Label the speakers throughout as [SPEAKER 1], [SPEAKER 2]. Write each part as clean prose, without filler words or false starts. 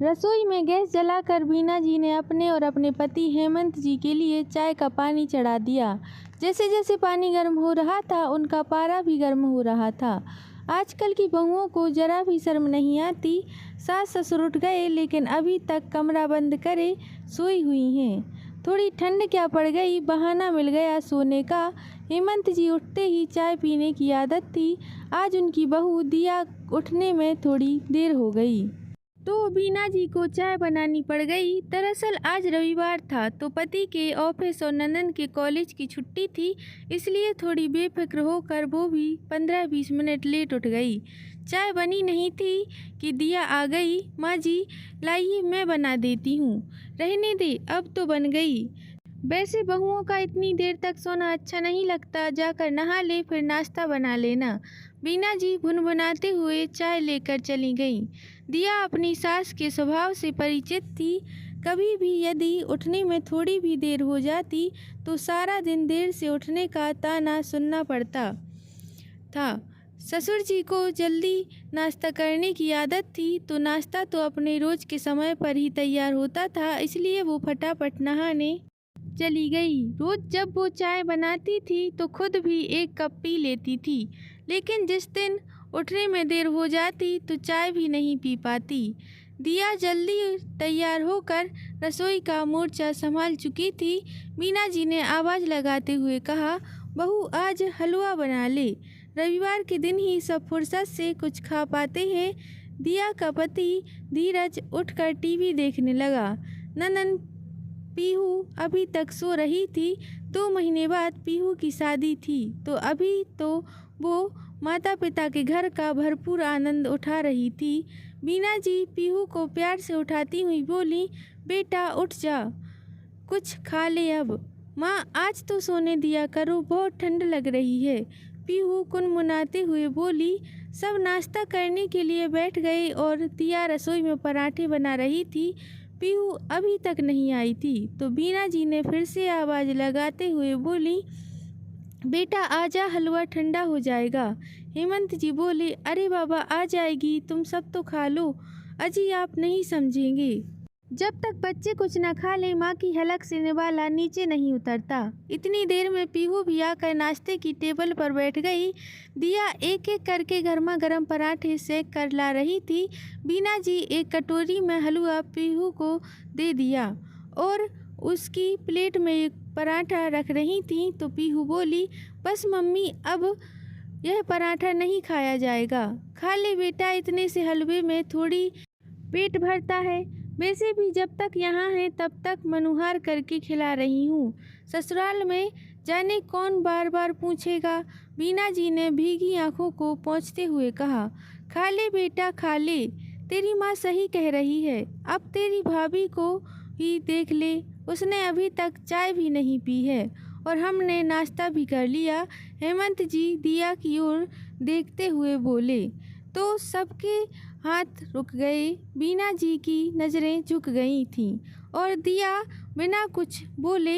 [SPEAKER 1] रसोई में गैस जलाकर बीना जी ने अपने और अपने पति हेमंत जी के लिए चाय का पानी चढ़ा दिया। जैसे जैसे पानी गर्म हो रहा था, उनका पारा भी गर्म हो रहा था। आजकल की बहुओं को जरा भी शर्म नहीं आती। सास ससुर उठ गए, लेकिन अभी तक कमरा बंद करे सोई हुई हैं। थोड़ी ठंड क्या पड़ गई, बहाना मिल गया सोने का। हेमंत जी उठते ही चाय पीने की आदत थी। आज उनकी बहू दिया उठने में थोड़ी देर हो गई, तो बीना जी को चाय बनानी पड़ गई। दरअसल आज रविवार था, तो पति के ऑफिस और नंदन के कॉलेज की छुट्टी थी, इसलिए थोड़ी बेफिक्र होकर वो भी 15-20 मिनट लेट उठ गई। चाय बनी नहीं थी कि दिया आ गई। माँ जी लाइए, मैं बना देती हूँ। रहने दे, अब तो बन गई। वैसे बहुओं का इतनी देर तक सोना अच्छा नहीं लगता, जाकर नहा ले फिर नाश्ता बना लेना। बीना जी भुनभुनाते हुए चाय लेकर चली गईं। दिया अपनी सास के स्वभाव से परिचित थी। कभी भी यदि उठने में थोड़ी भी देर हो जाती तो सारा दिन देर से उठने का ताना सुनना पड़ता था। ससुर जी को जल्दी नाश्ता करने की आदत थी, तो नाश्ता तो अपने रोज के समय पर ही तैयार होता था, इसलिए वो फटाफट नहाने चली गई। रोज जब वो चाय बनाती थी तो खुद भी एक कप पी लेती थी, लेकिन जिस दिन उठने में देर हो जाती तो चाय भी नहीं पी पाती। दिया जल्दी तैयार होकर रसोई का मोर्चा संभाल चुकी थी। मीना जी ने आवाज़ लगाते हुए कहा, बहू आज हलवा बना ले। रविवार के दिन ही सब फुर्सत से कुछ खा पाते हैं। दिया का पति धीरज उठकर टीवी देखने लगा। नंदन पीहू अभी तक सो रही थी। 2 महीने बाद पीहू की शादी थी, तो अभी तो वो माता पिता के घर का भरपूर आनंद उठा रही थी। बीना जी पीहू को प्यार से उठाती हुई बोली, बेटा उठ जा, कुछ खा ले अब। माँ आज तो सोने दिया करो, बहुत ठंड लग रही है। पीहू कुनमुनाते हुए बोली। सब नाश्ता करने के लिए बैठ गए और दिया रसोई में पराठे बना रही थी। पीहू अभी तक नहीं आई थी, तो बीना जी ने फिर से आवाज़ लगाते हुए बोली, बेटा आजा, हलवा ठंडा हो जाएगा। हेमंत जी बोले, अरे बाबा आ जाएगी, तुम सब तो खा लो। अजी आप नहीं समझेंगे, जब तक बच्चे कुछ न खा ले माँ की हलक से निवाला नीचे नहीं उतरता। इतनी देर में पीहू भी आकर नाश्ते की टेबल पर बैठ गई। दिया एक एक करके गर्मा गर्म पराठे सेक कर ला रही थी। बीना जी एक कटोरी में हलवा पीहू को दे दिया और उसकी प्लेट में एक पराठा रख रही थी, तो पीहू बोली, बस मम्मी अब यह पराठा नहीं खाया जाएगा। खा ले बेटा, इतने से हलवे में थोड़ी पेट भरता है। वैसे भी जब तक यहाँ है तब तक मनुहार करके खिला रही हूँ, ससुराल में जाने कौन बार बार पूछेगा। बीना जी ने भीगी आंखों को पोंछते हुए कहा, खा ले बेटा खा ले, तेरी माँ सही कह रही है। अब तेरी भाभी को ही देख ले, उसने अभी तक चाय भी नहीं पी है और हमने नाश्ता भी कर लिया। हेमंत जी दिया की ओर देखते हुए बोले, तो सबके हाथ रुक गए। बीना जी की नज़रें झुक गई थीं और दिया बिना कुछ बोले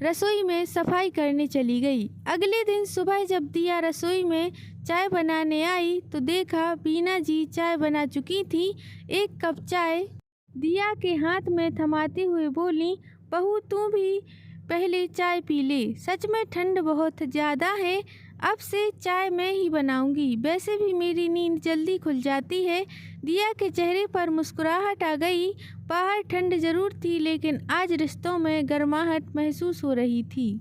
[SPEAKER 1] रसोई में सफाई करने चली गई। अगले दिन सुबह जब दिया रसोई में चाय बनाने आई तो देखा बीना जी चाय बना चुकी थी। एक कप चाय दिया के हाथ में थमाते हुए बोली, बहू तू भी पहले चाय पी ले, सच में ठंड बहुत ज़्यादा है, अब से चाय मैं ही बनाऊंगी। वैसे भी मेरी नींद जल्दी खुल जाती है। दिया के चेहरे पर मुस्कुराहट आ गई। बाहर ठंड जरूर थी, लेकिन आज रिश्तों में गर्माहट महसूस हो रही थी।